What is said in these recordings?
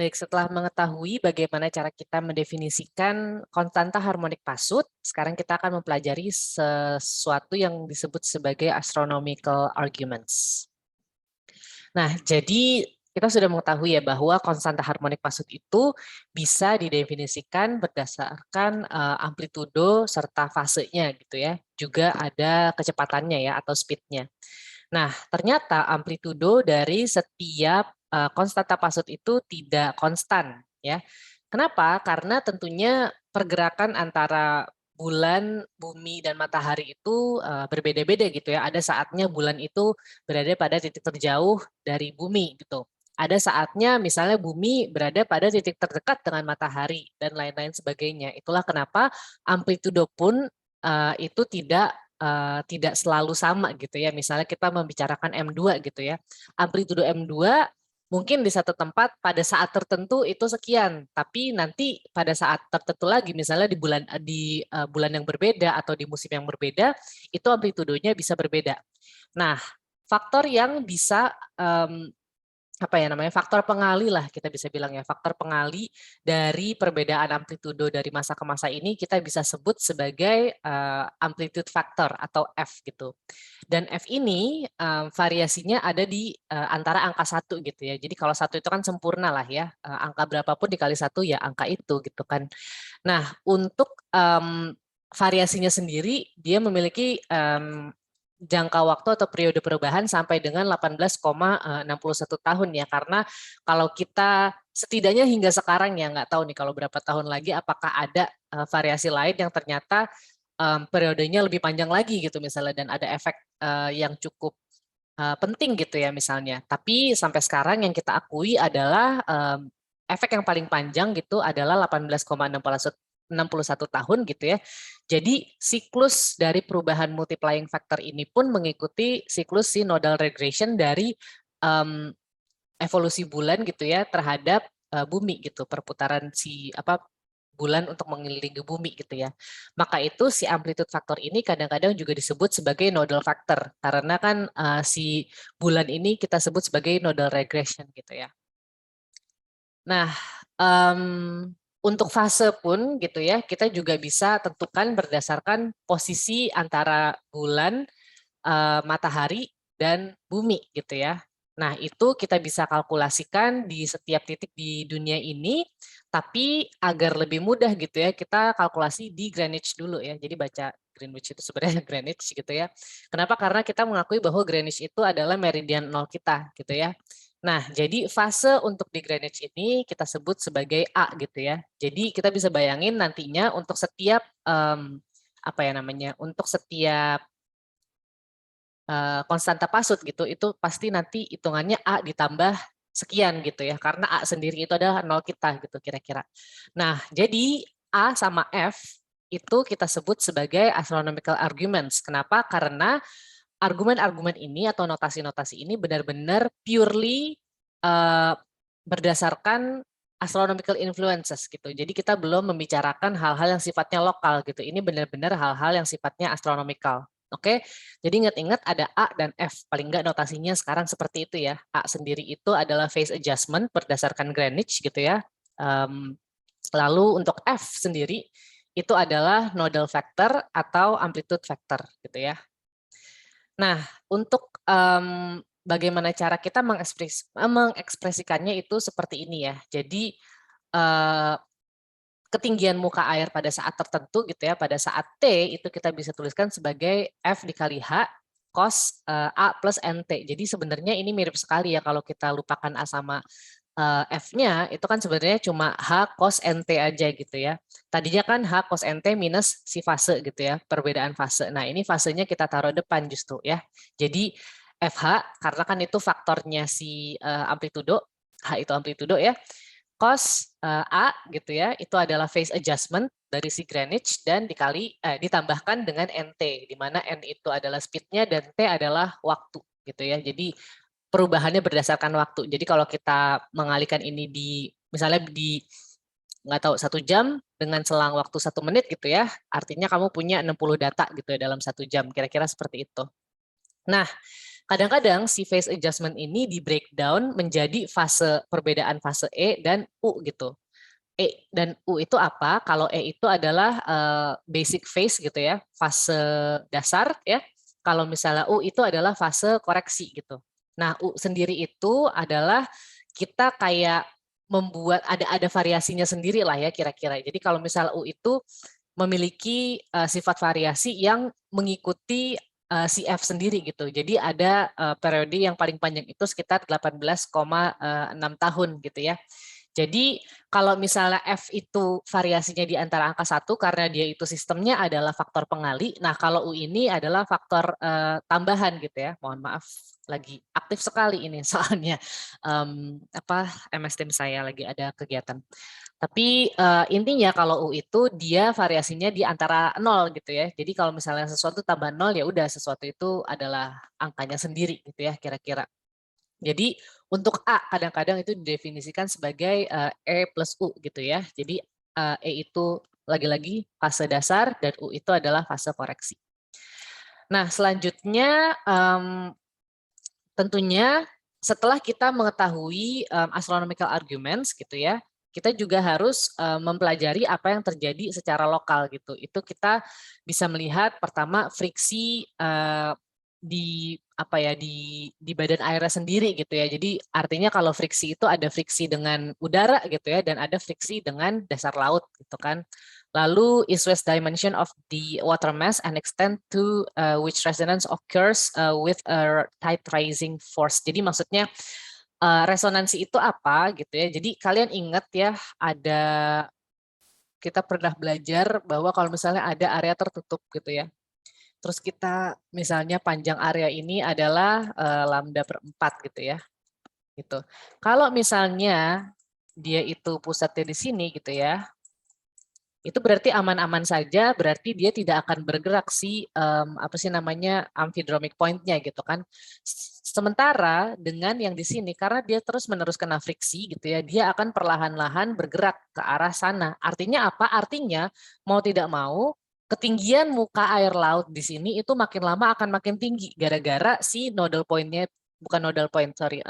Baik, setelah mengetahui bagaimana cara kita mendefinisikan konstanta harmonik pasut, sekarang kita akan mempelajari sesuatu yang disebut sebagai astronomical arguments. Nah, jadi kita sudah mengetahui ya bahwa konstanta harmonik pasut itu bisa didefinisikan berdasarkan amplitudo serta fasenya gitu ya. Juga ada kecepatannya ya atau speednya. Nah, ternyata amplitudo dari setiap konstanta pasut itu tidak konstan ya. Kenapa? Karena tentunya pergerakan antara bulan, bumi, dan matahari itu berbeda-beda gitu ya. Ada saatnya bulan itu berada pada titik terjauh dari bumi gitu. Ada saatnya misalnya bumi berada pada titik terdekat dengan matahari dan lain-lain sebagainya. Itulah kenapa amplitudo pun itu tidak selalu sama gitu ya. Misalnya kita membicarakan M2 gitu ya. Amplitudo M2 mungkin di satu tempat pada saat tertentu itu sekian, tapi nanti pada saat tertentu lagi misalnya di bulan yang berbeda atau di musim yang berbeda, itu amplitudonya bisa berbeda. Nah, faktor yang bisa faktor pengali lah kita bisa bilang ya, faktor pengali dari perbedaan amplitudo dari masa ke masa ini kita bisa sebut sebagai amplitude factor atau F gitu. Dan F ini variasinya ada di antara angka 1 gitu ya. Jadi kalau 1 itu kan sempurna lah ya, angka berapapun dikali 1 ya angka itu gitu kan. Nah, untuk variasinya sendiri dia memiliki jangka waktu atau periode perubahan sampai dengan 18,61 tahun ya, karena kalau kita setidaknya hingga sekarang ya nggak tahu nih kalau berapa tahun lagi apakah ada variasi lain yang ternyata periodenya lebih panjang lagi gitu misalnya dan ada efek yang cukup penting gitu ya misalnya. Tapi sampai sekarang yang kita akui adalah efek yang paling panjang gitu adalah 18,61 tahun gitu ya. Jadi siklus dari perubahan multiplying factor ini pun mengikuti siklus si nodal regression dari um, evolusi bulan gitu ya terhadap bumi gitu, perputaran si bulan untuk mengelilingi bumi gitu ya. Maka itu si amplitude factor ini kadang-kadang juga disebut sebagai nodal factor karena kan si bulan ini kita sebut sebagai nodal regression gitu ya. Nah, untuk fase pun gitu ya, kita juga bisa tentukan berdasarkan posisi antara bulan, matahari, dan bumi gitu ya. Nah, itu kita bisa kalkulasikan di setiap titik di dunia ini, tapi agar lebih mudah gitu ya, kita kalkulasi di Greenwich dulu ya. Jadi baca Greenwich itu sebenarnya Greenwich gitu ya. Kenapa? Karena kita mengakui bahwa Greenwich itu adalah meridian nol kita gitu ya. Nah, jadi fase untuk di Greenwich ini kita sebut sebagai A gitu ya. Jadi kita bisa bayangin nantinya untuk setiap untuk setiap konstanta pasut gitu, itu pasti nanti hitungannya A ditambah sekian gitu ya, karena A sendiri itu adalah nol kita gitu kira-kira. Nah, jadi A sama F itu kita sebut sebagai astronomical arguments. Kenapa? Karena argumen-argumen ini atau notasi-notasi ini benar-benar purely berdasarkan astronomical influences gitu. Jadi kita belum membicarakan hal-hal yang sifatnya lokal gitu. Ini benar-benar hal-hal yang sifatnya astronomical. Oke, jadi ingat-ingat ada A dan F, paling nggak notasinya sekarang seperti itu ya. A sendiri itu adalah phase adjustment berdasarkan Greenwich gitu ya. Lalu untuk F sendiri itu adalah nodal factor atau amplitude factor gitu ya. Nah, untuk bagaimana cara kita mengekspresikannya itu seperti ini ya. Jadi ketinggian muka air pada saat tertentu gitu ya, pada saat T itu kita bisa tuliskan sebagai F dikali H cos A plus NT. Jadi sebenarnya ini mirip sekali ya kalau kita lupakan A sama F-nya itu kan sebenarnya cuma H cos NT aja gitu ya. Tadinya kan H cos NT minus si fase gitu ya, perbedaan fase. Nah ini fasenya kita taruh depan justru ya. Jadi FH, karena kan itu faktornya si amplitudo, H itu amplitudo ya, cos A gitu ya, itu adalah phase adjustment dari si Greenwich dan ditambahkan dengan NT, di mana N itu adalah speed-nya dan T adalah waktu gitu ya. Jadi perubahannya berdasarkan waktu. Jadi kalau kita mengalihkan ini misalnya di nggak tahu 1 jam dengan selang waktu 1 menit gitu ya, artinya kamu punya 60 data gitu ya dalam 1 jam, kira-kira seperti itu. Nah, kadang-kadang si phase adjustment ini di breakdown menjadi perbedaan fase E dan U gitu. E dan U itu apa? Kalau E itu adalah basic phase gitu ya, fase dasar ya. Kalau misalnya U itu adalah fase koreksi gitu. Nah, U sendiri itu adalah kita kayak membuat ada variasinya sendiri lah ya kira-kira. Jadi kalau misalnya U itu memiliki sifat variasi yang mengikuti si F sendiri gitu. Jadi ada periode yang paling panjang itu sekitar 18,6 tahun gitu ya. Jadi kalau misalnya F itu variasinya di antara angka 1 karena dia itu sistemnya adalah faktor pengali. Nah, kalau U ini adalah faktor tambahan gitu ya. Mohon maaf lagi aktif sekali ini soalnya MS Team saya lagi ada kegiatan. Tapi intinya kalau U itu dia variasinya di antara 0 gitu ya. Jadi kalau misalnya sesuatu tambah 0 ya udah sesuatu itu adalah angkanya sendiri gitu ya kira-kira. Jadi untuk A kadang-kadang itu didefinisikan sebagai E plus U gitu ya. Jadi E itu lagi-lagi fase dasar dan U itu adalah fase koreksi. Nah selanjutnya tentunya setelah kita mengetahui astronomical arguments gitu ya, kita juga harus mempelajari apa yang terjadi secara lokal gitu. Itu kita bisa melihat pertama friksi di badan airnya sendiri gitu ya. Jadi artinya kalau friksi itu ada friksi dengan udara gitu ya dan ada friksi dengan dasar laut gitu kan. Lalu east-west dimension of the water mass and extent to which resonance occurs with a tide rising force. Jadi maksudnya resonansi itu apa gitu ya. Jadi kalian ingat ya kita pernah belajar bahwa kalau misalnya ada area tertutup gitu ya. Terus kita misalnya panjang area ini adalah lambda per 4 gitu ya. Gitu. Kalau misalnya dia itu pusatnya di sini gitu ya, itu berarti aman-aman saja, berarti dia tidak akan bergerak amphidromic point-nya gitu kan. Sementara dengan yang di sini, karena dia terus menerus kena friksi gitu ya, dia akan perlahan-lahan bergerak ke arah sana. Artinya apa? Artinya mau tidak mau ketinggian muka air laut di sini itu makin lama akan makin tinggi gara-gara si nodal point-nya, bukan nodal point, sorry,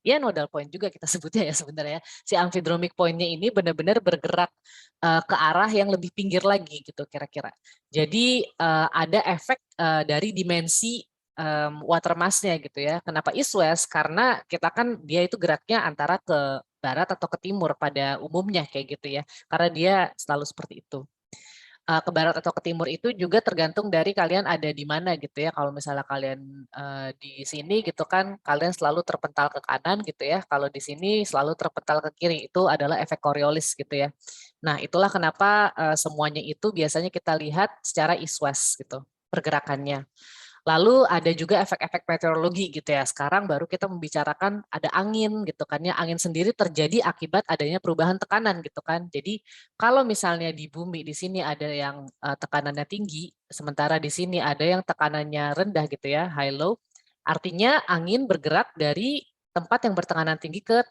ya nodal point juga kita sebutnya ya sebenarnya. Si amphidromic point-nya ini benar-benar bergerak ke arah yang lebih pinggir lagi gitu kira-kira. Jadi ada efek dari dimensi water mass-nya gitu ya. Kenapa east west? Karena kita kan dia itu geraknya antara ke barat atau ke timur pada umumnya kayak gitu ya. Karena dia selalu seperti itu. Ke barat atau ke timur itu juga tergantung dari kalian ada di mana gitu ya. Kalau misalnya kalian di sini gitu kan, kalian selalu terpental ke kanan gitu ya. Kalau di sini selalu terpental ke kiri. Itu adalah efek Coriolis gitu ya. Nah, itulah kenapa semuanya itu biasanya kita lihat secara east-west gitu pergerakannya. Lalu ada juga efek-efek meteorologi gitu ya. Sekarang baru kita membicarakan ada angin gitu kan ya. Angin sendiri terjadi akibat adanya perubahan tekanan gitu kan. Jadi kalau misalnya di bumi di sini ada yang tekanannya tinggi, sementara di sini ada yang tekanannya rendah gitu ya, high low. Artinya angin bergerak dari tempat yang bertekanan tinggi ke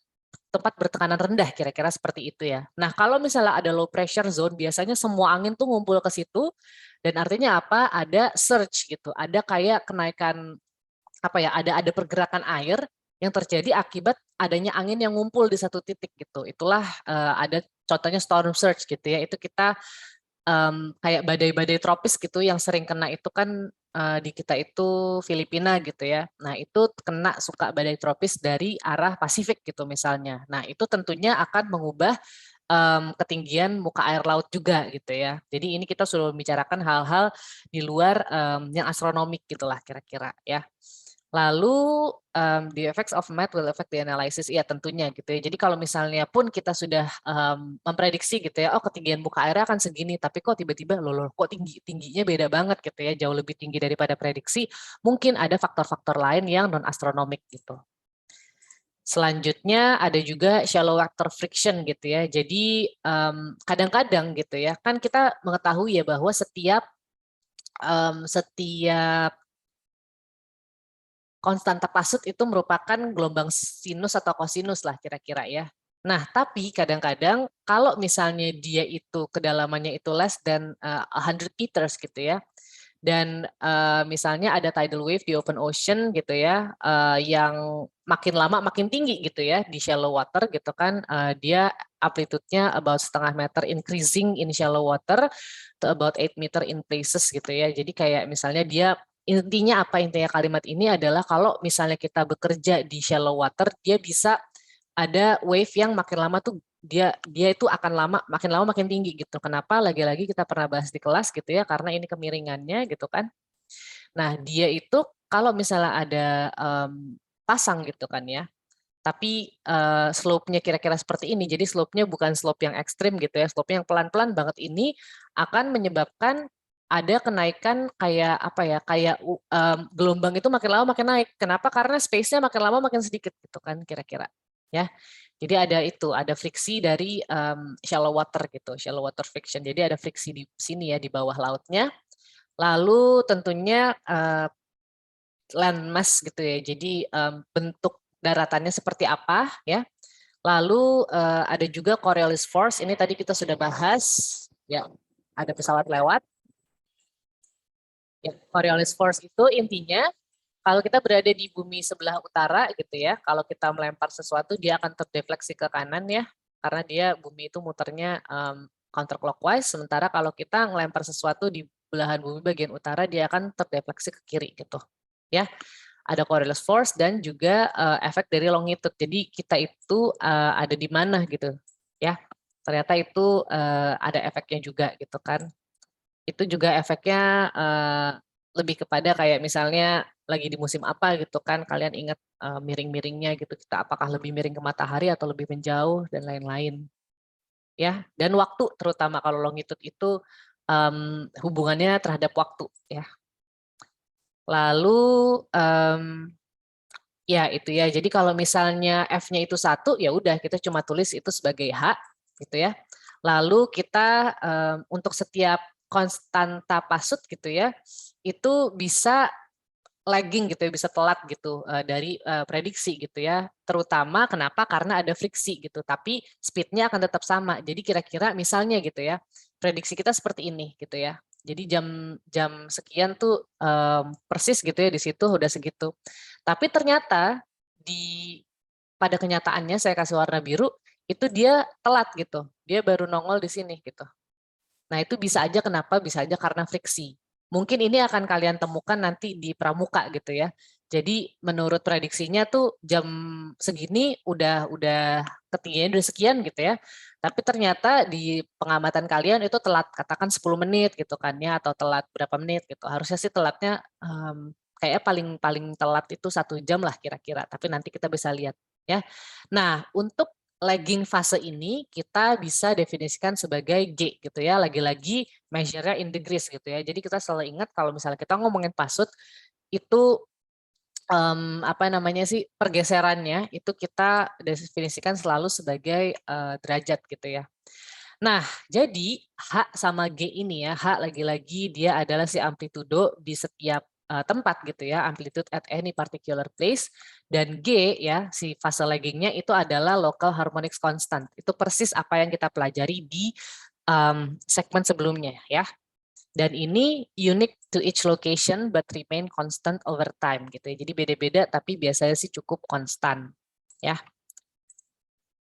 tempat bertekanan rendah, kira-kira seperti itu ya. Nah, kalau misalnya ada low pressure zone, biasanya semua angin tuh ngumpul ke situ, dan artinya apa? Ada surge gitu, ada kayak kenaikan, ada pergerakan air yang terjadi akibat adanya angin yang ngumpul di satu titik gitu. Itulah ada contohnya storm surge gitu ya, itu kita kayak badai-badai tropis gitu yang sering kena itu kan di kita itu Filipina gitu ya. Nah itu kena suka badai tropis dari arah Pasifik gitu misalnya. Nah itu tentunya akan mengubah ketinggian muka air laut juga gitu ya. Jadi ini kita sudah membicarakan hal-hal di luar yang astronomik gitulah kira-kira ya. Lalu the effects of math will affect the analysis, iya tentunya gitu ya. Jadi kalau misalnya pun kita sudah memprediksi gitu ya, oh ketinggian muka airnya akan segini, tapi kok tiba-tiba loh kok tingginya beda banget gitu ya, jauh lebih tinggi daripada prediksi, mungkin ada faktor-faktor lain yang non astronomik gitu. Selanjutnya ada juga shallow water friction gitu ya. Jadi kadang-kadang gitu ya, kan kita mengetahui ya bahwa setiap konstanta pasut itu merupakan gelombang sinus atau kosinus lah kira-kira ya. Nah, tapi kadang-kadang kalau misalnya dia itu kedalamannya itu less than 100 meters gitu ya, Dan misalnya ada tidal wave di open ocean gitu ya, yang makin lama makin tinggi gitu ya di shallow water gitu kan, dia amplitude-nya about 0,5 meter increasing in shallow water to about 8 meter in places gitu ya. Jadi kayak misalnya dia intinya apa, intinya kalimat ini adalah kalau misalnya kita bekerja di shallow water, dia bisa ada wave yang makin lama tuh dia itu akan makin lama makin tinggi gitu. Kenapa? Lagi-lagi kita pernah bahas di kelas gitu ya, karena ini kemiringannya gitu kan. Nah, dia itu kalau misalnya ada pasang gitu kan ya, tapi slope-nya kira-kira seperti ini. Jadi slope-nya bukan slope yang ekstrim gitu ya, slope-nya yang pelan-pelan banget ini akan menyebabkan ada kenaikan kayak apa ya, kayak gelombang itu makin lama makin naik. Kenapa? Karena space-nya makin lama makin sedikit gitu kan kira-kira. Ya, jadi ada friksi dari shallow water gitu, shallow water friction. Jadi ada friksi di sini ya di bawah lautnya. Lalu tentunya landmass gitu ya. Jadi bentuk daratannya seperti apa ya. Lalu ada juga Coriolis force. Ini tadi kita sudah bahas ya. Ada pesawat lewat. Ya, Coriolis force itu intinya kalau kita berada di bumi sebelah utara gitu ya, kalau kita melempar sesuatu dia akan terdefleksi ke kanan ya, karena dia bumi itu muternya counterclockwise, sementara kalau kita melempar sesuatu di belahan bumi bagian utara dia akan terdefleksi ke kiri gitu. Ya, ada Coriolis force dan juga efek dari longitude. Jadi kita itu ada di mana gitu ya. Ternyata itu ada efeknya juga gitu kan. Itu juga efeknya lebih kepada kayak misalnya lagi di musim apa gitu kan, kalian ingat miring-miringnya gitu, kita apakah lebih miring ke matahari atau lebih menjauh dan lain-lain ya. Dan waktu terutama kalau longitude itu hubungannya terhadap waktu ya. Lalu ya itu ya, jadi kalau misalnya F-nya itu 1, ya udah kita cuma tulis itu sebagai H gitu ya. Lalu kita untuk setiap konstanta pasut gitu ya, itu bisa lagging gitu ya, bisa telat gitu dari prediksi gitu ya. Terutama kenapa? Karena ada friksi gitu, tapi speed-nya akan tetap sama. Jadi kira-kira misalnya gitu ya, prediksi kita seperti ini gitu ya. Jadi jam sekian tuh persis gitu ya di situ udah segitu. Tapi ternyata pada kenyataannya saya kasih warna biru itu dia telat gitu. Dia baru nongol di sini gitu. Nah, itu bisa aja kenapa? Bisa aja karena friksi. Mungkin ini akan kalian temukan nanti di pramuka gitu ya. Jadi menurut prediksinya tuh jam segini udah ketinggian udah sekian gitu ya. Tapi ternyata di pengamatan kalian itu telat katakan 10 menit gitu kan ya, atau telat berapa menit gitu. Harusnya sih telatnya kayak paling telat itu 1 jam lah kira-kira. Tapi nanti kita bisa lihat ya. Nah, untuk lagging fase ini kita bisa definisikan sebagai G gitu ya, lagi-lagi measure-nya in degrees gitu ya. Jadi kita selalu ingat kalau misalnya kita ngomongin pasut itu apa namanya sih pergeserannya itu kita definisikan selalu sebagai derajat gitu ya. Nah, jadi H sama G ini ya, H lagi-lagi dia adalah si amplitudo di setiap tempat gitu ya, amplitude at any particular place, dan G ya, si fase laggingnya itu adalah local harmonics constant. Itu persis apa yang kita pelajari di segmen sebelumnya ya. Dan ini unique to each location but remain constant over time gitu ya. Jadi beda-beda tapi biasanya sih cukup konstan ya.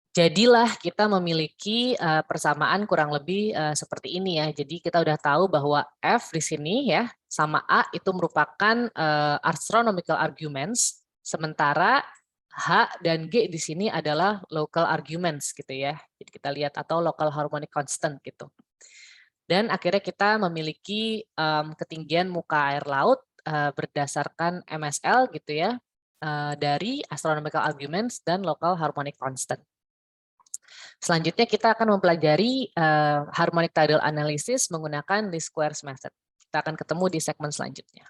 Jadilah kita memiliki persamaan kurang lebih seperti ini ya. Jadi kita udah tahu bahwa F di sini ya sama A itu merupakan astronomical arguments, sementara H dan G di sini adalah local arguments gitu ya. Jadi kita lihat atau local harmonic constant gitu. Dan akhirnya kita memiliki ketinggian muka air laut berdasarkan MSL gitu ya dari astronomical arguments dan local harmonic constant. Selanjutnya kita akan mempelajari harmonic tidal analysis menggunakan least squares method. Kita akan ketemu di segmen selanjutnya.